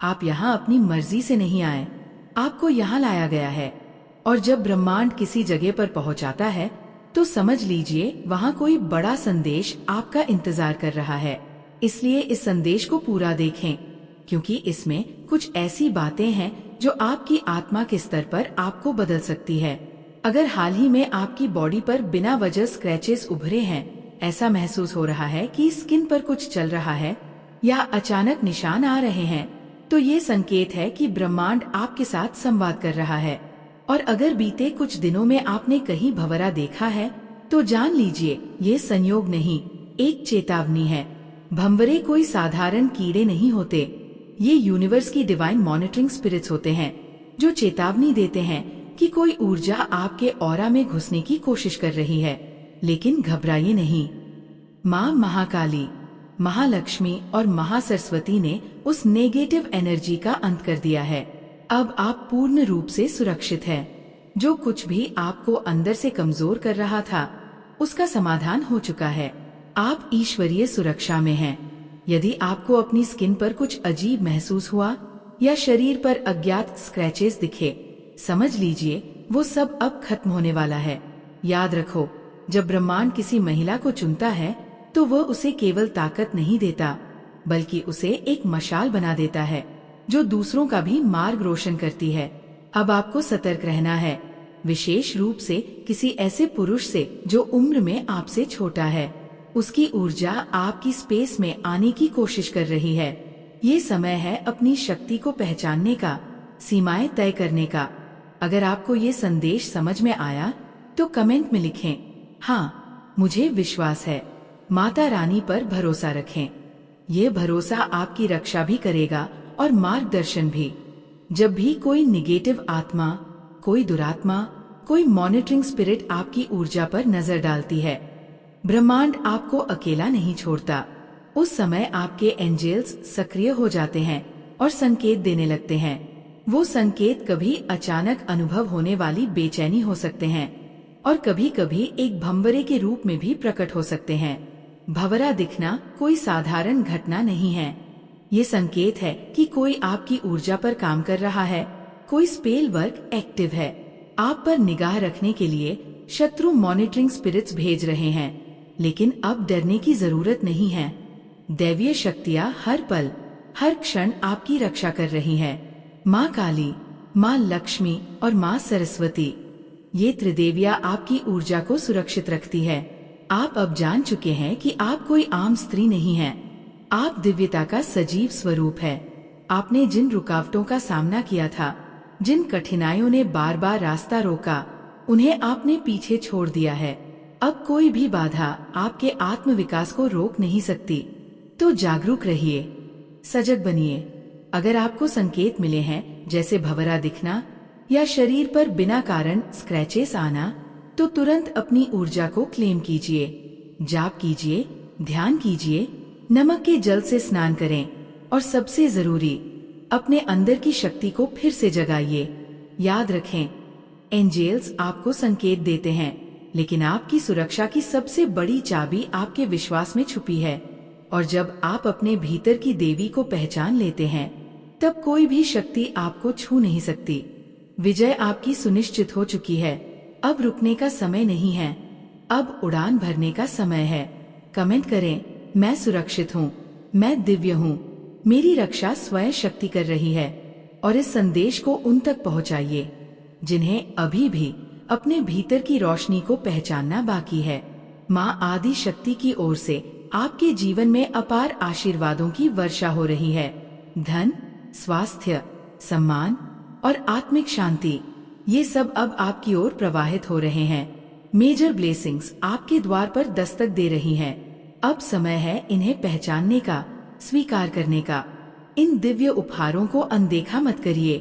आप यहाँ अपनी मर्जी से नहीं आए, आपको यहाँ लाया गया है। और जब ब्रह्मांड किसी जगह पर पहुँचाता है तो समझ लीजिए वहाँ कोई बड़ा संदेश आपका इंतजार कर रहा है। इसलिए इस संदेश को पूरा देखें, क्योंकि इसमें कुछ ऐसी बातें हैं जो आपकी आत्मा के स्तर पर आपको बदल सकती है। अगर हाल ही में आपकी बॉडी पर बिना वजह स्क्रैचेस उभरे हैं, ऐसा महसूस हो रहा है कि स्किन पर कुछ चल रहा है या अचानक निशान आ रहे हैं, तो ये संकेत है कि ब्रह्मांड आपके साथ संवाद कर रहा है। और अगर बीते कुछ दिनों में आपने कहीं भंवरा देखा है तो जान लीजिए ये संयोग नहीं, एक चेतावनी है। भंवरे कोई साधारण कीड़े नहीं होते, ये यूनिवर्स की डिवाइन मॉनिटरिंग स्पिरिट्स होते हैं जो चेतावनी देते हैं कि कोई ऊर्जा आपके ऑरा में घुसने की कोशिश कर रही है। लेकिन घबराइए नहीं, माँ महाकाली, महालक्ष्मी और महासरस्वती ने उस नेगेटिव एनर्जी का अंत कर दिया है। अब आप पूर्ण रूप से सुरक्षित हैं। जो कुछ भी आपको अंदर से कमजोर कर रहा था उसका समाधान हो चुका है। आप ईश्वरीय सुरक्षा में हैं। यदि आपको अपनी स्किन पर कुछ अजीब महसूस हुआ या शरीर पर अज्ञात स्क्रैचेस दिखे, समझ लीजिए वो सब अब खत्म होने वाला है। याद रखो, जब ब्रह्मांड किसी महिला को चुनता है तो वह उसे केवल ताकत नहीं देता, बल्कि उसे एक मशाल बना देता है जो दूसरों का भी मार्ग रोशन करती है। अब आपको सतर्क रहना है, विशेष रूप से किसी ऐसे पुरुष से जो उम्र में आपसे छोटा है। उसकी ऊर्जा आपकी स्पेस में आने की कोशिश कर रही है। ये समय है अपनी शक्ति को पहचानने का, सीमाएं तय करने का। अगर आपको ये संदेश समझ में आया तो कमेंट में लिखें, हाँ मुझे विश्वास है। माता रानी पर भरोसा रखें, ये भरोसा आपकी रक्षा भी करेगा और मार्गदर्शन भी। जब भी कोई निगेटिव आत्मा, कोई दुरात्मा, कोई मॉनिटरिंग स्पिरिट आपकी ऊर्जा पर नजर डालती है, ब्रह्मांड आपको अकेला नहीं छोड़ता। उस समय आपके एंजेल्स सक्रिय हो जाते हैं और संकेत देने लगते हैं। वो संकेत कभी अचानक अनुभव होने वाली बेचैनी हो सकते हैं और कभी कभी एक भंवरे के रूप में भी प्रकट हो सकते हैं। भंवरा दिखना कोई साधारण घटना नहीं है। ये संकेत है कि कोई आपकी ऊर्जा पर काम कर रहा है, कोई स्पेल वर्क एक्टिव है। आप पर निगाह रखने के लिए शत्रु मॉनिटरिंग स्पिरिट्स भेज रहे हैं, लेकिन अब डरने की जरूरत नहीं है। दैवीय शक्तियाँ हर पल, हर क्षण आपकी रक्षा कर रही हैं। माँ काली, माँ लक्ष्मी और माँ सरस्वती, ये त्रिदेवियाँ आपकी ऊर्जा को सुरक्षित रखती है। आप अब जान चुके हैं कि आप कोई आम स्त्री नहीं हैं। आप दिव्यता का सजीव स्वरूप है। आपने जिन रुकावटों का सामना किया था, जिन कठिनाइयों ने बार बार रास्ता रोका, उन्हें आपने पीछे छोड़ दिया है। अब कोई भी बाधा आपके आत्म विकास को रोक नहीं सकती। तो जागरूक रहिए, सजग बनिए। अगर आपको संकेत मिले हैं जैसे भंवरा दिखना या शरीर पर बिना कारण स्क्रैचेस आना, तो तुरंत अपनी ऊर्जा को क्लेम कीजिए। जाप कीजिए, ध्यान कीजिए, नमक के जल से स्नान करें और सबसे जरूरी, अपने अंदर की शक्ति को फिर से जगाइए। याद रखें, एंजेल्स आपको संकेत देते हैं, लेकिन आपकी सुरक्षा की सबसे बड़ी चाबी आपके विश्वास में छुपी है। और जब आप अपने भीतर की देवी को पहचान लेते हैं, तब कोई भी शक्ति आपको छू नहीं सकती। विजय आपकी सुनिश्चित हो चुकी है। अब रुकने का समय नहीं है, अब उड़ान भरने का समय है। कमेंट करें, मैं सुरक्षित हूँ, मैं दिव्य हूँ, मेरी रक्षा स्वयं शक्ति कर रही है। और इस संदेश को उन तक पहुँचाइए जिन्हें अभी भी अपने भीतर की रोशनी को पहचानना बाकी है। माँ आदि शक्ति की ओर से आपके जीवन में अपार आशीर्वादों की वर्षा हो रही है। धन, स्वास्थ्य, सम्मान और आत्मिक शांति, ये सब अब आपकी ओर प्रवाहित हो रहे हैं। मेजर ब्लेसिंग्स आपके द्वार पर दस्तक दे रही हैं। अब समय है इन्हें पहचानने का, स्वीकार करने का। इन दिव्य उपहारों को अनदेखा मत करिए,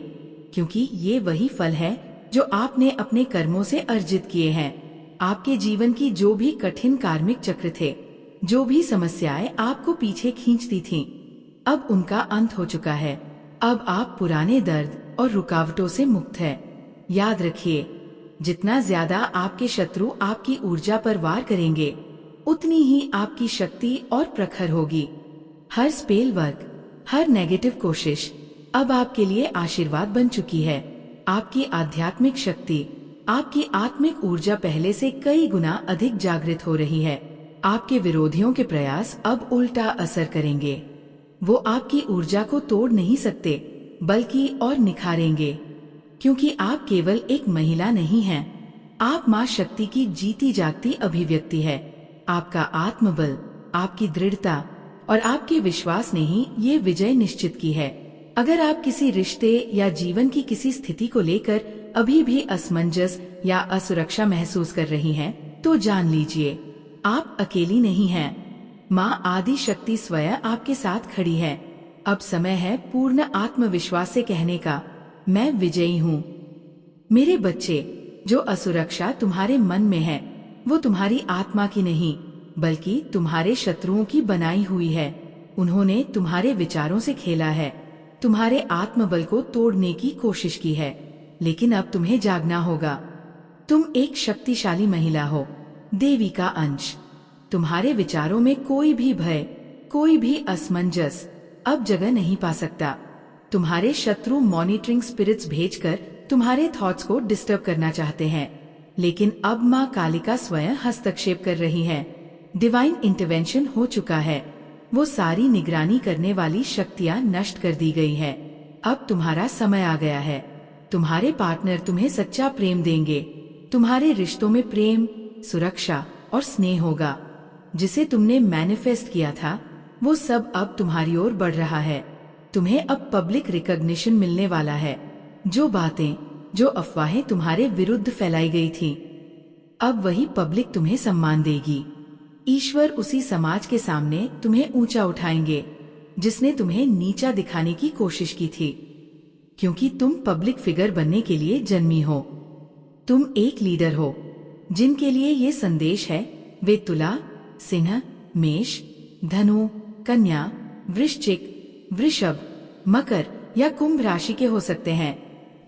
क्योंकि ये वही फल है जो आपने अपने कर्मों से अर्जित किए हैं। आपके जीवन की जो भी कठिन कार्मिक चक्र थे, जो भी समस्याएं आपको पीछे खींचती थीं, अब उनका अंत हो चुका है। अब आप पुराने दर्द और रुकावटों से मुक्त हैं। याद रखिए, जितना ज्यादा आपके शत्रु आपकी ऊर्जा पर वार करेंगे, उतनी ही आपकी शक्ति और प्रखर होगी। हर स्पेल वर्क, हर नेगेटिव कोशिश अब आपके लिए आशीर्वाद बन चुकी है। आपकी आध्यात्मिक शक्ति, आपकी आत्मिक ऊर्जा पहले से कई गुना अधिक जागृत हो रही है। आपके विरोधियों के प्रयास अब उल्टा असर करेंगे। वो आपकी ऊर्जा को तोड़ नहीं सकते, बल्कि और निखारेंगे, क्योंकि आप केवल एक महिला नहीं हैं। आप माँ शक्ति की जीती जागती अभिव्यक्ति है। आपका आत्मबल, आपकी दृढ़ता और आपके विश्वास ने ही ये विजय निश्चित की है। अगर आप किसी रिश्ते या जीवन की किसी स्थिति को लेकर अभी भी असमंजस या असुरक्षा महसूस कर रही हैं, तो जान लीजिए आप अकेली नहीं हैं। माँ आदि शक्ति स्वयं आपके साथ खड़ी है। अब समय है पूर्ण आत्मविश्वास से कहने का, मैं विजयी हूँ। मेरे बच्चे, जो असुरक्षा तुम्हारे मन में है, वो तुम्हारी आत्मा की नहीं, बल्कि तुम्हारे शत्रुओं की बनाई हुई है। उन्होंने तुम्हारे विचारों से खेला है, तुम्हारे आत्मबल को तोड़ने की कोशिश की है। लेकिन अब तुम्हें जागना होगा। तुम एक शक्तिशाली महिला हो, देवी का अंश। तुम्हारे विचारों में कोई भी भय, कोई भी असमंजस अब जगह नहीं पा सकता। तुम्हारे शत्रु मॉनिटरिंग स्पिरिट्स भेजकर तुम्हारे थॉट्स को डिस्टर्ब करना चाहते हैं, लेकिन अब माँ कालिका स्वयं हस्तक्षेप कर रही है। डिवाइन इंटरवेंशन हो चुका है। वो सारी निगरानी करने वाली शक्तियाँ नष्ट कर दी गई है। अब तुम्हारा समय आ गया है। तुम्हारे पार्टनर तुम्हें सच्चा प्रेम देंगे। तुम्हारे रिश्तों में प्रेम, सुरक्षा और स्नेह होगा। जिसे तुमने मैनिफेस्ट किया था, वो सब अब तुम्हारी ओर बढ़ रहा है। तुम्हें अब पब्लिक रिकॉग्निशन मिलने वाला है। जो बातें, जो अफवाहें तुम्हारे विरुद्ध फैलाई गई थी, अब वही पब्लिक तुम्हें सम्मान देगी। ईश्वर उसी समाज के सामने तुम्हें ऊंचा उठाएंगे जिसने तुम्हें नीचा दिखाने की कोशिश की थी, क्योंकि तुम पब्लिक फिगर बनने के लिए जन्मी हो। तुम एक लीडर हो। जिनके लिए ये संदेश है, वे तुला, सिंह, मेष, धनु, कन्या, वृश्चिक, वृषभ, मकर या कुंभ राशि के हो सकते हैं।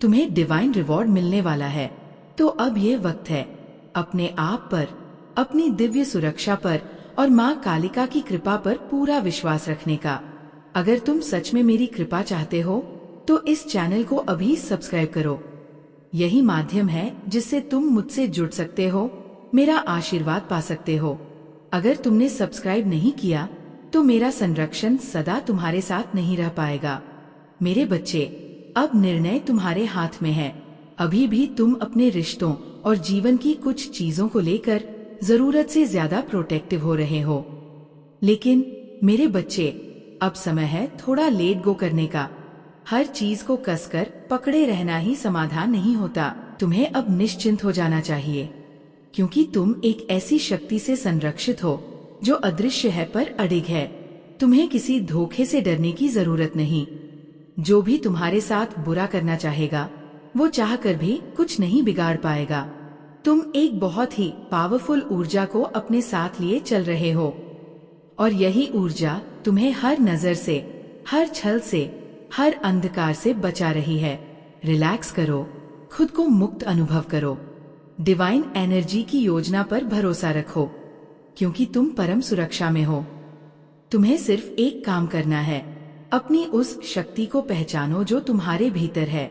तुम्हें डिवाइन रिवॉर्ड मिलने वाला है। तो अब ये वक्त है अपने आप पर, अपनी दिव्य सुरक्षा पर और माँ कालिका की कृपा पर पूरा विश्वास रखने का। अगर तुम सच में मेरी कृपा चाहते हो, तो इस चैनल को अभी सब्सक्राइब करो। यही माध्यम है जिससे तुम मुझसे जुड़ सकते हो, मेरा आशीर्वाद पा सकते हो। अगर तुमने सब्सक्राइब नहीं किया, तो मेरा संरक्षण सदा तुम्हारे साथ नहीं रह पाएगा। मेरे बच्चे, अब निर्णय तुम्हारे हाथ में है। अभी भी तुम अपने रिश्तों और जीवन की कुछ चीजों को लेकर जरूरत से ज्यादा प्रोटेक्टिव हो रहे हो। लेकिन मेरे बच्चे, अब समय है थोड़ा लेट गो करने का। हर चीज को कसकर पकड़े रहना ही समाधान नहीं होता। तुम्हें अब निश्चिंत हो जाना चाहिए, क्योंकि तुम एक ऐसी शक्ति से संरक्षित हो जो अदृश्य है पर अडिग है। तुम्हें किसी धोखे से डरने की जरूरत नहीं। जो भी तुम्हारे साथ बुरा करना चाहेगा, वो चाहकर भी कुछ नहीं बिगाड़ पाएगा। तुम एक बहुत ही पावरफुल ऊर्जा को अपने साथ लिए चल रहे हो, और यही ऊर्जा तुम्हें हर नजर से, हर छल से, हर अंधकार से बचा रही है। रिलैक्स करो, खुद को मुक्त अनुभव करो। डिवाइन एनर्जी की योजना पर भरोसा रखो, क्योंकि तुम परम सुरक्षा में हो। तुम्हें सिर्फ एक काम करना है, अपनी उस शक्ति को पहचानो जो तुम्हारे भीतर है।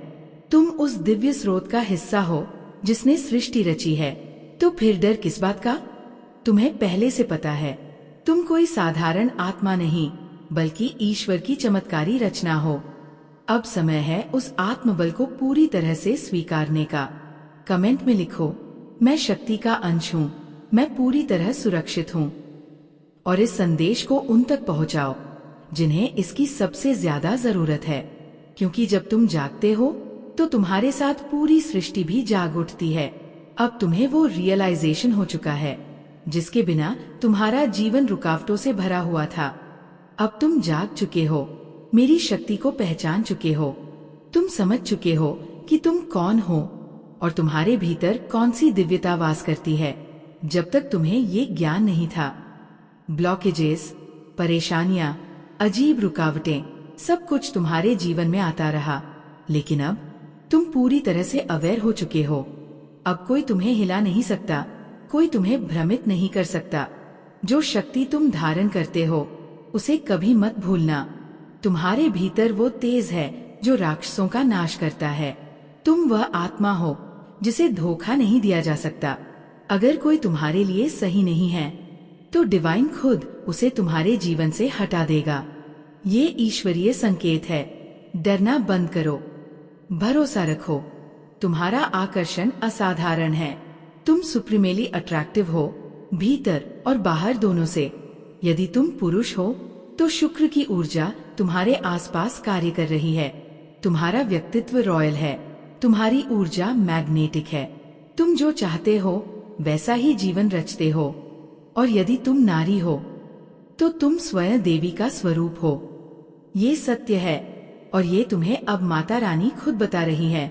तुम उस दिव्य स्रोत का हिस्सा हो जिसने सृष्टि रची है। तो फिर डर किस बात का? तुम्हें पहले से पता है, तुम कोई साधारण आत्मा नहीं, बल्कि ईश्वर की चमत्कारी रचना हो। अब समय है उस आत्मबल को पूरी तरह से स्वीकारने का। कमेंट में लिखो, मैं शक्ति का अंश हूँ, मैं पूरी तरह सुरक्षित हूँ। और इस संदेश को उन तक पहुँचाओ जिन्हें इसकी सबसे ज्यादा जरूरत है, क्योंकि जब तुम जागते हो तो तुम्हारे साथ पूरी सृष्टि भी जाग उठती है। अब तुम्हें वो रियलाइजेशन हो चुका है जिसके बिना तुम्हारा जीवन रुकावटों से भरा हुआ था। अब तुम जाग चुके हो, मेरी शक्ति को पहचान चुके हो। तुम समझ चुके हो कि तुम कौन हो और तुम्हारे भीतर कौन सी दिव्यता वास करती है। जब तक तुम्हें ये ज्ञान नहीं था, ब्लॉकेजेस, परेशानियां, अजीब रुकावटें, सब कुछ तुम्हारे जीवन में आता रहा। लेकिन अब तुम पूरी तरह से अवेयर हो चुके हो। अब कोई तुम्हें हिला नहीं सकता, कोई तुम्हें भ्रमित नहीं कर सकता। जो शक्ति तुम धारण करते हो, उसे कभी मत भूलना। तुम्हारे भीतर वो तेज है जो राक्षसों का नाश करता है। तुम वह आत्मा हो जिसे धोखा नहीं दिया जा सकता। अगर कोई तुम्हारे लिए सही नहीं है तो डिवाइन खुद उसे तुम्हारे जीवन से हटा देगा। ये ईश्वरीय संकेत है। डरना बंद करो, भरोसा रखो। तुम्हारा आकर्षण असाधारण है। तुम सुप्रीमेली अट्रैक्टिव हो, भीतर और बाहर दोनों से। यदि तुम पुरुष हो तो शुक्र की ऊर्जा तुम्हारे आसपास कार्य कर रही है। तुम्हारा व्यक्तित्व रॉयल है, तुम्हारी ऊर्जा मैग्नेटिक है। तुम जो चाहते हो वैसा ही जीवन रचते हो। और यदि तुम नारी हो तो तुम स्वयं देवी का स्वरूप हो। ये सत्य है और ये तुम्हें अब माता रानी खुद बता रही है।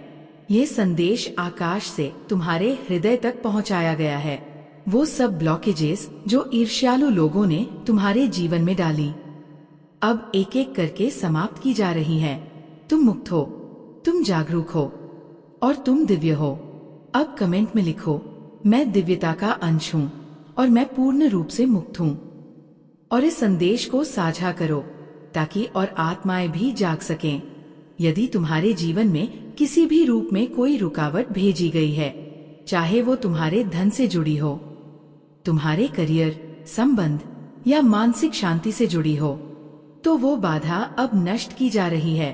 ये संदेश आकाश से तुम्हारे हृदय तक पहुंचाया गया है। वो सब ब्लॉकेजेस जो ईर्ष्यालु लोगों ने तुम्हारे जीवन में डाली अब एक एक करके समाप्त की जा रही हैं। तुम मुक्त हो, तुम जागरूक हो और तुम दिव्य हो। अब कमेंट में लिखो, मैं दिव्यता का अंश हूँ और मैं पूर्ण रूप से मुक्त हूँ। और इस संदेश को साझा करो ताकि और आत्माएं भी जाग सकें। यदि तुम्हारे जीवन में किसी भी रूप में कोई रुकावट भेजी गई है, चाहे वो तुम्हारे धन से जुड़ी हो, तुम्हारे करियर, संबंध या मानसिक शांति से जुड़ी हो, तो वो बाधा अब नष्ट की जा रही है।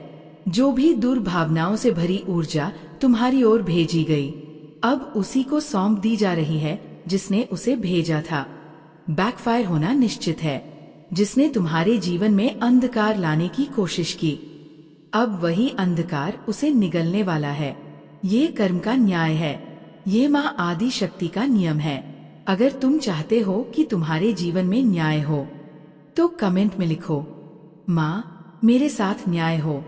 जो भी दुर्भावनाओं से भरी ऊर्जा तुम्हारी ओर भेजी गई, अब उसी को सौंप दी जा रही है जिसने उसे भेजा था। बैकफायर होना निश्चित है। जिसने तुम्हारे जीवन में अंधकार लाने की कोशिश की, अब वही अंधकार उसे निगलने वाला है। ये कर्म का न्याय है। ये माँ आदि शक्ति का नियम है। अगर तुम चाहते हो कि तुम्हारे जीवन में न्याय हो तो कमेंट में लिखो, माँ मेरे साथ न्याय हो,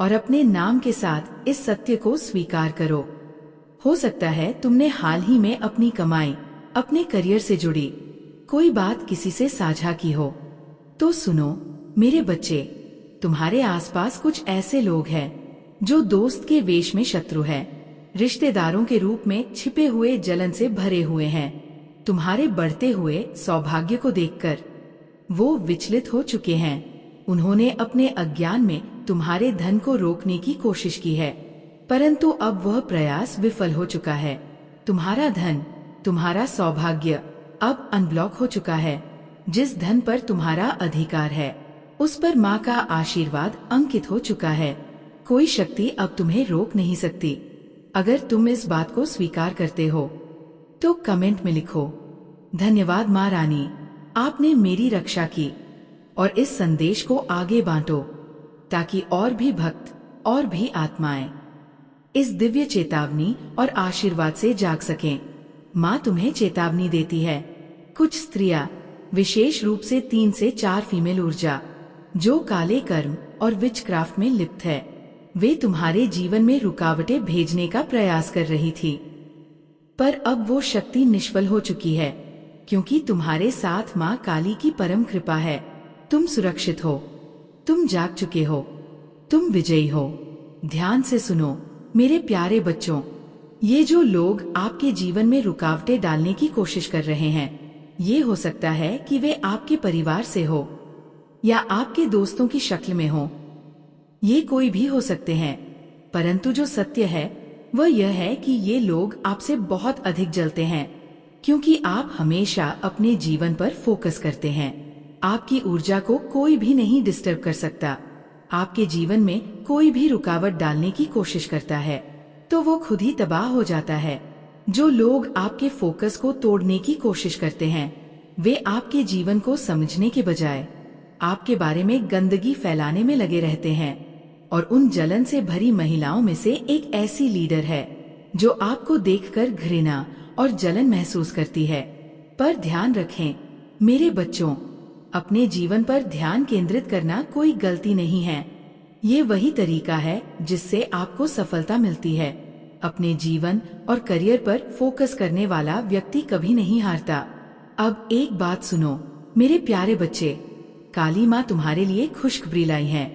और अपने नाम के साथ इस सत्य को स्वीकार करो। हो सकता है तुमने हाल ही में अपनी कमाई, अपने करियर से जुड़ी कोई बात किसी से साझा की हो। तो सुनो मेरे बच्चे, तुम्हारे आसपास कुछ ऐसे लोग हैं जो दोस्त के वेश में शत्रु हैं, रिश्तेदारों के रूप में छिपे हुए जलन से भरे हुए हैं। तुम्हारे बढ़ते हुए सौभाग्य को देखकर वो विचलित हो चुके हैं। उन्होंने अपने अज्ञान में तुम्हारे धन को रोकने की कोशिश की है, परंतु अब वह प्रयास विफल हो चुका है। तुम्हारा धन, तुम्हारा सौभाग्य अब अनब्लॉक हो चुका है। जिस धन पर तुम्हारा अधिकार है उस पर माँ का आशीर्वाद अंकित हो चुका है। कोई शक्ति अब तुम्हें रोक नहीं सकती। अगर तुम इस बात को स्वीकार करते हो तो कमेंट में लिखो, धन्यवाद माँ रानी, आपने मेरी रक्षा की। और इस संदेश को आगे बांटो ताकि और भी भक्त और भी आत्माएं इस दिव्य चेतावनी और आशीर्वाद से जाग सकें। माँ तुम्हें चेतावनी देती है। कुछ स्त्रियां, विशेष रूप से 3 से 4 फीमेल ऊर्जा जो काले कर्म और विचक्राफ्ट में लिप्त है, वे तुम्हारे जीवन में रुकावटें भेजने का प्रयास कर रही थी, पर अब वो शक्ति निष्फल हो चुकी है क्योंकि तुम्हारे साथ माँ काली की परम कृपा है। तुम सुरक्षित हो, तुम जाग चुके हो, तुम विजयी हो। ध्यान से सुनो मेरे प्यारे बच्चों, ये जो लोग आपके जीवन में रुकावटें डालने की कोशिश कर रहे हैं, ये हो सकता है कि वे आपके परिवार से हो या आपके दोस्तों की शक्ल में हो। ये कोई भी हो सकते हैं, परंतु जो सत्य है वह यह है कि ये लोग आपसे बहुत अधिक जलते हैं क्योंकि आप हमेशा अपने जीवन पर फोकस करते हैं। आपकी ऊर्जा को कोई भी नहीं डिस्टर्ब कर सकता। आपके जीवन में कोई भी रुकावट डालने की कोशिश करता है तो वो खुद ही तबाह हो जाता है। जो लोग आपके फोकस को तोड़ने की कोशिश करते हैं, वे आपके जीवन को समझने के बजाय आपके बारे में गंदगी फैलाने में लगे रहते हैं। और उन जलन से भरी महिलाओं में से एक ऐसी लीडर है जो आपको देखकर घृणा और जलन महसूस करती है। पर ध्यान रखें मेरे बच्चों, अपने जीवन पर ध्यान केंद्रित करना कोई गलती नहीं है। ये वही तरीका है जिससे आपको सफलता मिलती है। अपने जीवन और करियर पर फोकस करने वाला व्यक्ति कभी नहीं हारता। अब एक बात सुनो मेरे प्यारे बच्चे, काली माँ तुम्हारे लिए खुशखबरी लाई है।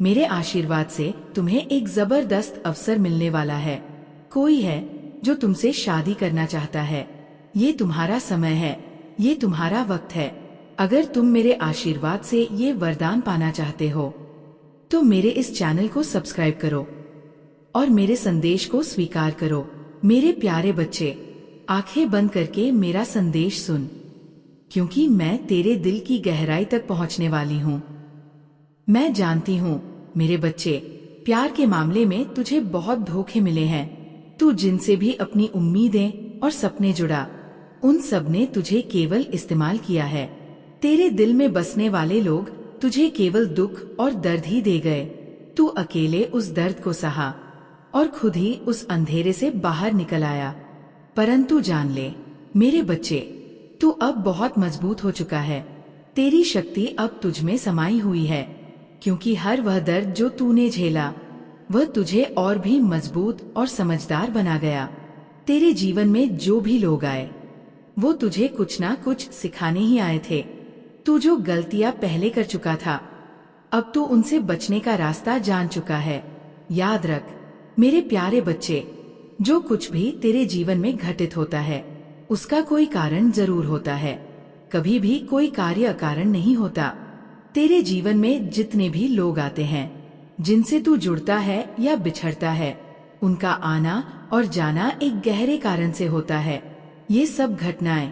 मेरे आशीर्वाद से तुम्हें एक जबरदस्त अवसर मिलने वाला है। कोई है जो तुमसे शादी करना चाहता है। ये तुम्हारा समय है, ये तुम्हारा वक्त है। अगर तुम मेरे आशीर्वाद से ये वरदान पाना चाहते हो तो मेरे इस चैनल को सब्सक्राइब करो और मेरे संदेश को स्वीकार करो। मेरे प्यारे बच्चे, आंखें बंद करके मेरा संदेश सुन, क्योंकि मैं तेरे दिल की गहराई तक पहुंचने वाली हूँ। मैं जानती हूँ मेरे बच्चे, प्यार के मामले में तुझे बहुत धोखे मिले हैं। तू जिनसे भी अपनी उम्मीदें और सपने जुड़ा, उन सब ने तुझे केवल इस्तेमाल किया है। तेरे दिल में बसने वाले लोग तुझे केवल दुख और दर्द ही दे गए। तू अकेले उस दर्द को सहा और खुद ही उस अंधेरे से बाहर निकल आया। परंतु जान ले मेरे बच्चे, तू अब बहुत मजबूत हो चुका है। तेरी शक्ति अब तुझ में समाई हुई है, क्योंकि हर वह दर्द जो तूने झेला वह तुझे और भी मजबूत और समझदार बना गया। तेरे जीवन में जो भी लोग आए वो तुझे कुछ ना कुछ सिखाने ही आए थे। तू जो गलतियां पहले कर चुका था, अब तू उनसे बचने का रास्ता जान चुका है। याद रख मेरे प्यारे बच्चे, जो कुछ भी तेरे जीवन में घटित होता है उसका कोई कारण जरूर होता है। कभी भी कोई कार्य अकारण नहीं होता। तेरे जीवन में जितने भी लोग आते हैं, जिनसे तू जुड़ता है या बिछड़ता है, उनका आना और जाना एक गहरे कारण से होता है। ये सब घटनाएं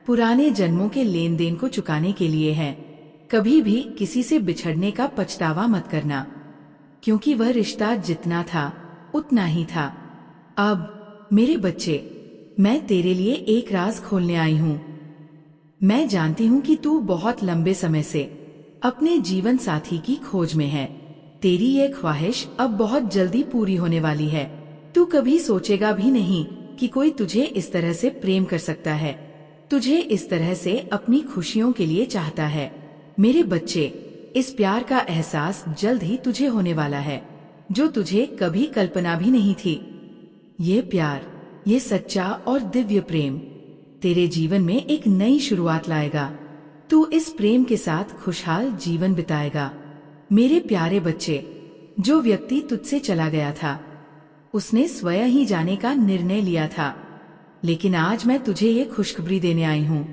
पुराने जन्मों के लेन देन को चुकाने के लिए हैं। कभी भी किसी से बिछड़ने का पछतावा मत करना, क्योंकि वह रिश्ता जितना था उतना ही था। अब मेरे बच्चे, मैं तेरे लिए एक राज खोलने आई हूँ। मैं जानती हूँ कि तू बहुत लंबे समय से अपने जीवन साथी की खोज में है। तेरी ये ख्वाहिश अब बहुत जल्दी पूरी होने वाली है। तू कभी सोचेगा भी नहीं कि कोई तुझे इस तरह से प्रेम कर सकता है, तुझे इस तरह से अपनी खुशियों के लिए चाहता है। मेरे बच्चे, इस प्यार का एहसास जल्द ही तुझे होने वाला है, जो तुझे कभी कल्पना भी नहीं थी। ये प्यार, ये सच्चा और दिव्य प्रेम तेरे जीवन में एक नई शुरुआत लाएगा। तू इस प्रेम के साथ खुशहाल जीवन बिताएगा। मेरे प्यारे बच्चे, जो व्यक्ति तुझसे चला गया था उसने स्वयं ही जाने का निर्णय लिया था, लेकिन आज मैं तुझे ये खुशखबरी देने आई हूँ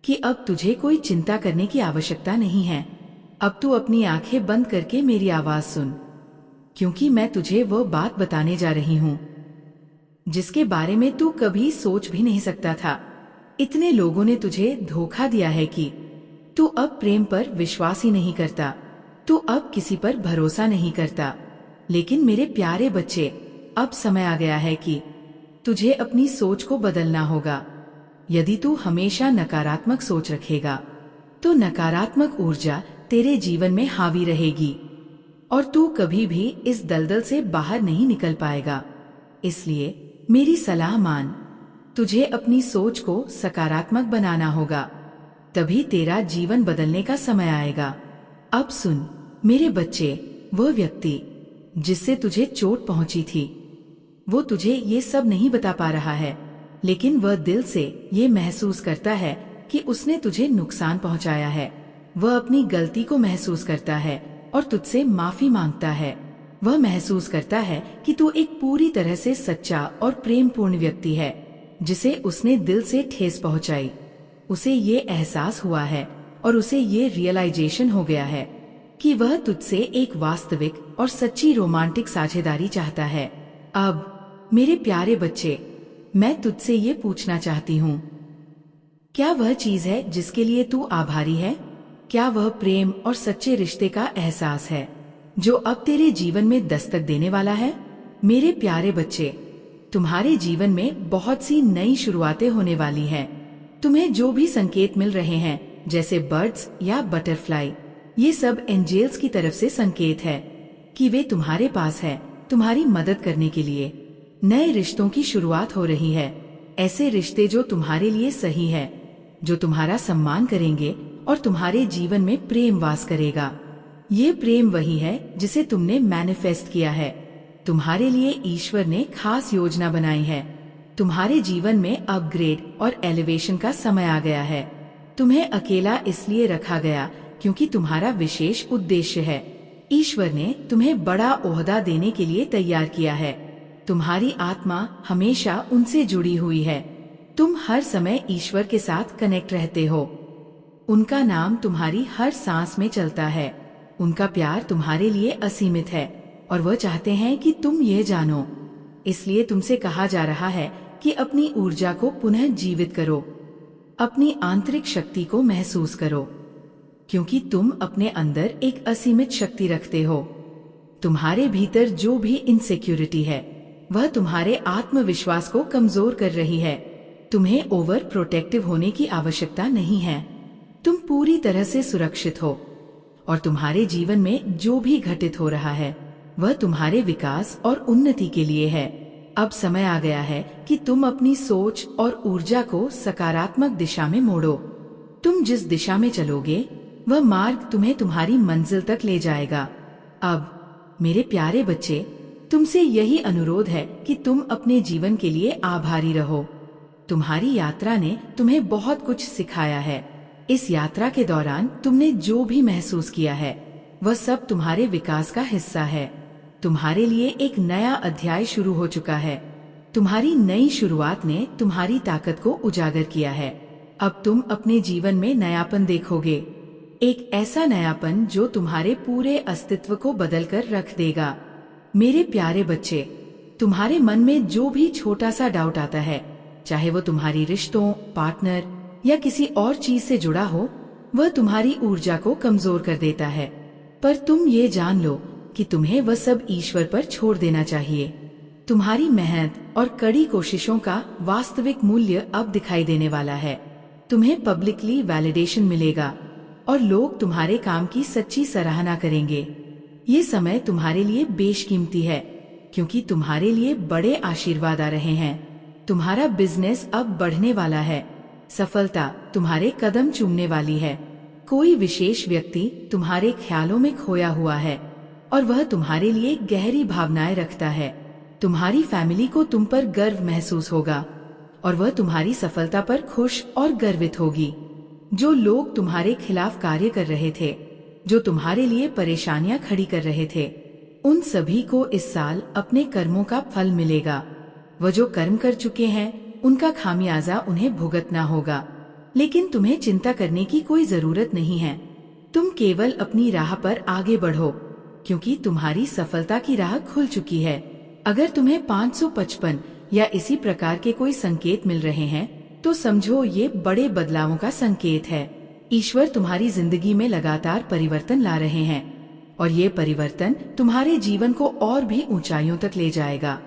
कि अब तुझे कोई चिंता करने की आवश्यकता नहीं है। अब तू अपनी आंखें बंद करके मेरी आवाज सुन, क्योंकि मैं तुझे वो बात बताने जा रही हूँ जिसके बारे में तू कभी सोच भी नहीं सकता था। इतने लोगों ने तुझे धोखा दिया है कि तू अब प्रेम पर विश्वास ही नहीं करता, तू अब किसी पर भरोसा नहीं करता। लेकिन मेरे प्यारे बच्चे, अब समय आ गया है कि तुझे अपनी सोच को बदलना होगा। यदि तू हमेशा नकारात्मक सोच रखेगा तो नकारात्मक ऊर्जा तेरे जीवन में हावी रहेगी और तू कभी भी इस दलदल से बाहर नहीं निकल पाएगा। इसलिए मेरी सलाह मान, तुझे अपनी सोच को सकारात्मक बनाना होगा, तभी तेरा जीवन बदलने का समय आएगा। अब सुन मेरे बच्चे, वह व्यक्ति जिससे तुझे चोट पहुंची थी वो तुझे ये सब नहीं बता पा रहा है, लेकिन वह दिल से ये महसूस करता है कि उसने तुझे नुकसान पहुंचाया है। वह अपनी गलती को महसूस करता है और तुझसे माफी मांगता है। वह महसूस करता है कि तू एक पूरी तरह से सच्चा और प्रेमपूर्ण व्यक्ति है जिसे उसने दिल से ठेस पहुंचाई। उसे ये एहसास हुआ है और उसे ये रियलाइजेशन हो गया है कि वह तुझसे एक वास्तविक और सच्ची रोमांटिक साझेदारी चाहता है। अब मेरे प्यारे बच्चे, मैं तुझसे ये पूछना चाहती हूँ, क्या वह चीज है जिसके लिए तू आभारी है? क्या वह प्रेम और सच्चे रिश्ते का एहसास है जो अब तेरे जीवन में दस्तक देने वाला है? मेरे प्यारे बच्चे, तुम्हारे जीवन में बहुत सी नई शुरुआतें होने वाली हैं। तुम्हें जो भी संकेत मिल रहे हैं, जैसे बर्ड्स या बटरफ्लाई, ये सब एंजेल्स की तरफ से संकेत है कि वे तुम्हारे पास है तुम्हारी मदद करने के लिए। नए रिश्तों की शुरुआत हो रही है, ऐसे रिश्ते जो तुम्हारे लिए सही है, जो तुम्हारा सम्मान करेंगे और तुम्हारे जीवन में प्रेम वास करेगा। ये प्रेम वही है जिसे तुमने मैनिफेस्ट किया है। तुम्हारे लिए ईश्वर ने खास योजना बनाई है। तुम्हारे जीवन में अपग्रेड और एलिवेशन का समय आ गया है। तुम्हें अकेला इसलिए रखा गया क्योंकि तुम्हारा विशेष उद्देश्य है। ईश्वर ने तुम्हें बड़ा ओहदा देने के लिए तैयार किया है। तुम्हारी आत्मा हमेशा उनसे जुड़ी हुई है। तुम हर समय ईश्वर के साथ कनेक्ट रहते हो। उनका नाम तुम्हारी हर सांस में चलता है। उनका प्यार तुम्हारे लिए असीमित है और वह चाहते हैं कि तुम ये जानो। इसलिए तुमसे कहा जा रहा है कि अपनी ऊर्जा को पुनः जीवित करो, अपनी आंतरिक शक्ति को महसूस करो, क्योंकि तुम अपने अंदर एक असीमित शक्ति रखते हो। तुम्हारे भीतर जो भी इनसिक्योरिटी है वह तुम्हारे आत्मविश्वास को कमजोर कर रही है। तुम्हें ओवर प्रोटेक्टिव होने की आवश्यकता नहीं है। तुम पूरी तरह से सुरक्षित हो और तुम्हारे जीवन में जो भी घटित हो रहा है वह तुम्हारे विकास और उन्नति के लिए है। अब समय आ गया है कि तुम अपनी सोच और ऊर्जा को सकारात्मक दिशा में मोड़ो। तुम जिस दिशा में चलोगे वह मार्ग तुम्हें तुम्हारी मंजिल तक ले जाएगा। अब मेरे प्यारे बच्चे, तुमसे यही अनुरोध है कि तुम अपने जीवन के लिए आभारी रहो। तुम्हारी यात्रा ने तुम्हें बहुत कुछ सिखाया है। इस यात्रा के दौरान तुमने जो भी महसूस किया है वह सब तुम्हारे विकास का हिस्सा है। तुम्हारे लिए एक नया अध्याय शुरू हो चुका है। तुम्हारी नई शुरुआत ने तुम्हारी ताकत को उजागर किया है। अब तुम अपने जीवन में नयापन देखोगे, एक ऐसा नयापन जो तुम्हारे पूरे अस्तित्व को बदलकर रख देगा। मेरे प्यारे बच्चे, तुम्हारे मन में जो भी छोटा सा डाउट आता है, चाहे वो तुम्हारी रिश्तों, पार्टनर या किसी और चीज से जुड़ा हो, वह तुम्हारी ऊर्जा को कमजोर कर देता है। पर तुम ये जान लो कि तुम्हें वह सब ईश्वर पर छोड़ देना चाहिए। तुम्हारी मेहनत और कड़ी कोशिशों का वास्तविक मूल्य अब दिखाई देने वाला है। तुम्हें पब्लिकली वैलिडेशन मिलेगा और लोग तुम्हारे काम की सच्ची सराहना करेंगे। ये समय तुम्हारे लिए बेशकीमती है, क्योंकि तुम्हारे लिए बड़े आशीर्वाद आ रहे हैं। तुम्हारा बिजनेस अब बढ़ने वाला है। सफलता तुम्हारे कदम चूमने वाली है। कोई विशेष व्यक्ति तुम्हारे ख्यालों में खोया हुआ है और वह तुम्हारे लिए गहरी भावनाएं रखता है। तुम्हारी फैमिली को तुम पर गर्व महसूस होगा और वह तुम्हारी सफलता पर खुश और गर्वित होगी। जो लोग तुम्हारे खिलाफ कार्य कर रहे थे, जो तुम्हारे लिए परेशानियां खड़ी कर रहे थे, उन सभी को इस साल अपने कर्मों का फल मिलेगा। वह जो कर्म कर चुके हैं उनका खामियाजा उन्हें भुगतना होगा। लेकिन तुम्हें चिंता करने की कोई जरूरत नहीं है। तुम केवल अपनी राह पर आगे बढ़ो, क्योंकि तुम्हारी सफलता की राह खुल चुकी है। अगर तुम्हें 555 या इसी प्रकार के कोई संकेत मिल रहे हैं तो समझो ये बड़े बदलावों का संकेत है। ईश्वर तुम्हारी जिंदगी में लगातार परिवर्तन ला रहे हैं और ये परिवर्तन तुम्हारे जीवन को और भी ऊंचाइयों तक ले जाएगा।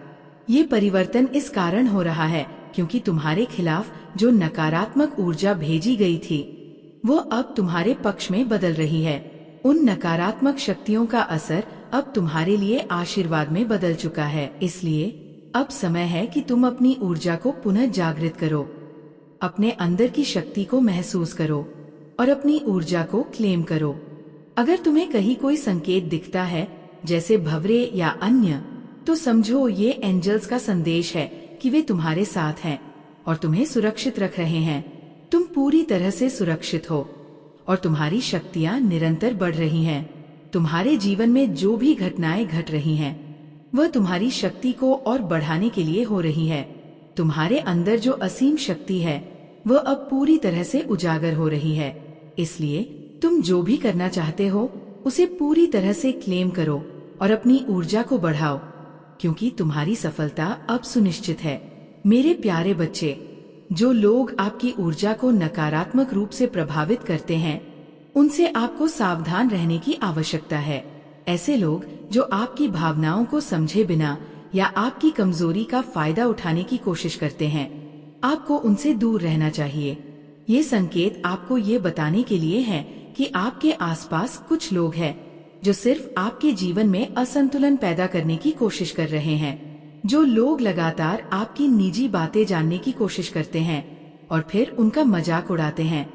ये परिवर्तन इस कारण हो रहा है क्योंकि तुम्हारे खिलाफ जो नकारात्मक ऊर्जा भेजी गई थी वो अब तुम्हारे पक्ष में बदल रही है। उन नकारात्मक शक्तियों का असर अब तुम्हारे लिए आशीर्वाद में बदल चुका है। इसलिए अब समय है कि तुम अपनी ऊर्जा को पुनः जागृत करो, अपने अंदर की शक्ति को महसूस करो और अपनी ऊर्जा को क्लेम करो। अगर तुम्हें कहीं कोई संकेत दिखता है, जैसे भंवरे या अन्य, तो समझो ये एंजल्स का संदेश है कि वे तुम्हारे साथ हैं और तुम्हें सुरक्षित रख रहे हैं। तुम पूरी तरह से सुरक्षित हो और तुम्हारी शक्तियां निरंतर बढ़ रही हैं। तुम्हारे जीवन में जो भी घटनाएं घट रही हैं, वह तुम्हारी शक्ति को और बढ़ाने के लिए हो रही है। तुम्हारे अंदर जो असीम शक्ति है वह अब पूरी तरह से उजागर हो रही है। इसलिए तुम जो भी करना चाहते हो उसे पूरी तरह से क्लेम करो और अपनी ऊर्जा को बढ़ाओ, क्योंकि तुम्हारी सफलता अब सुनिश्चित है। मेरे प्यारे बच्चे, जो लोग आपकी ऊर्जा को नकारात्मक रूप से प्रभावित करते हैं उनसे आपको सावधान रहने की आवश्यकता है। ऐसे लोग जो आपकी भावनाओं को समझे बिना या आपकी कमजोरी का फायदा उठाने की कोशिश करते हैं, आपको उनसे दूर रहना चाहिए। ये संकेत आपको ये बताने के लिए है कि आपके आसपास कुछ लोग हैं जो सिर्फ आपके जीवन में असंतुलन पैदा करने की कोशिश कर रहे हैं। जो लोग लगातार आपकी निजी बातें जानने की कोशिश करते हैं और फिर उनका मजाक उड़ाते हैं,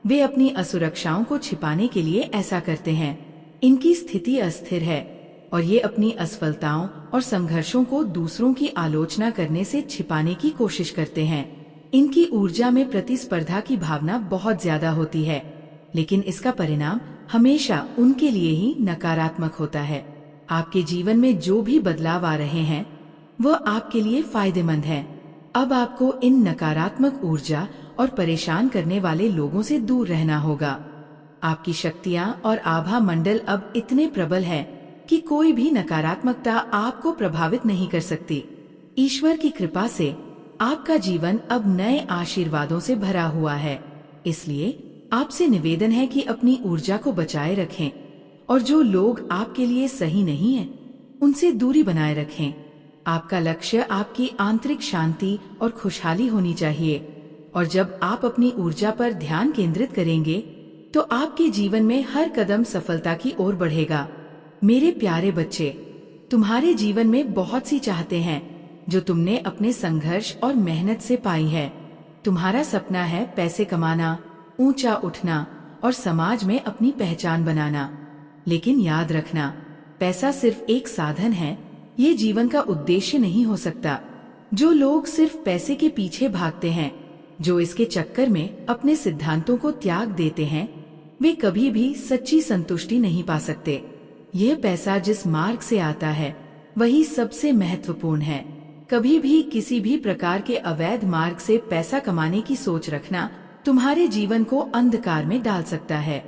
वे अपनी असुरक्षाओं को छिपाने के लिए ऐसा करते हैं। इनकी स्थिति अस्थिर है और ये अपनी असफलताओं और संघर्षों को दूसरों की आलोचना करने से छिपाने की कोशिश करते हैं। इनकी ऊर्जा में प्रतिस्पर्धा की भावना बहुत ज्यादा होती है, लेकिन इसका परिणाम हमेशा उनके लिए ही नकारात्मक होता है। आपके जीवन में जो भी बदलाव आ रहे हैं वह आपके लिए फायदेमंद है। अब आपको इन नकारात्मक ऊर्जा और परेशान करने वाले लोगों से दूर रहना होगा। आपकी शक्तियाँ और आभा मंडल अब इतने प्रबल है कि कोई भी नकारात्मकता आपको प्रभावित नहीं कर सकती। ईश्वर की कृपा से आपका जीवन अब नए आशीर्वादों से भरा हुआ है। इसलिए आपसे निवेदन है कि अपनी ऊर्जा को बचाए रखें और जो लोग आपके लिए सही नहीं है उनसे दूरी बनाए रखें। आपका लक्ष्य आपकी आंतरिक शांति और खुशहाली होनी चाहिए, और जब आप अपनी ऊर्जा पर ध्यान केंद्रित करेंगे तो आपके जीवन में हर कदम सफलता की ओर बढ़ेगा। मेरे प्यारे बच्चे, तुम्हारे जीवन में बहुत सी चाहते हैं जो तुमने अपने संघर्ष और मेहनत से पाई है। तुम्हारा सपना है पैसे कमाना, ऊंचा उठना और समाज में अपनी पहचान बनाना। लेकिन याद रखना, पैसा सिर्फ एक साधन है, ये जीवन का उद्देश्य नहीं हो सकता। जो लोग सिर्फ पैसे के पीछे भागते हैं, जो इसके चक्कर में अपने सिद्धांतों को त्याग देते हैं, वे कभी भी सच्ची संतुष्टि नहीं पा सकते। यह पैसा जिस मार्ग से आता है वही सबसे महत्वपूर्ण है। कभी भी किसी भी प्रकार के अवैध मार्ग से पैसा कमाने की सोच रखना तुम्हारे जीवन को अंधकार में डाल सकता है।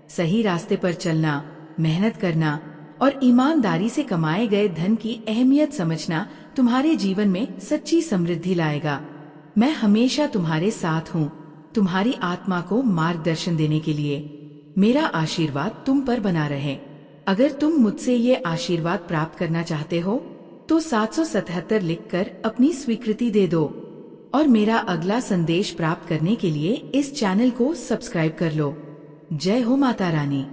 सही रास्ते पर चलना, मेहनत करना और ईमानदारी से कमाए गए धन की अहमियत समझना तुम्हारे जीवन में सच्ची समृद्धि लाएगा। मैं हमेशा तुम्हारे साथ हूँ, तुम्हारी आत्मा को मार्गदर्शन देने के लिए। मेरा आशीर्वाद तुम पर बना रहे। अगर तुम मुझसे ये आशीर्वाद प्राप्त करना चाहते हो तो 777 लिखकर अपनी स्वीकृति दे दो, और मेरा अगला संदेश प्राप्त करने के लिए इस चैनल को सब्सक्राइब कर लो। जय हो माता रानी।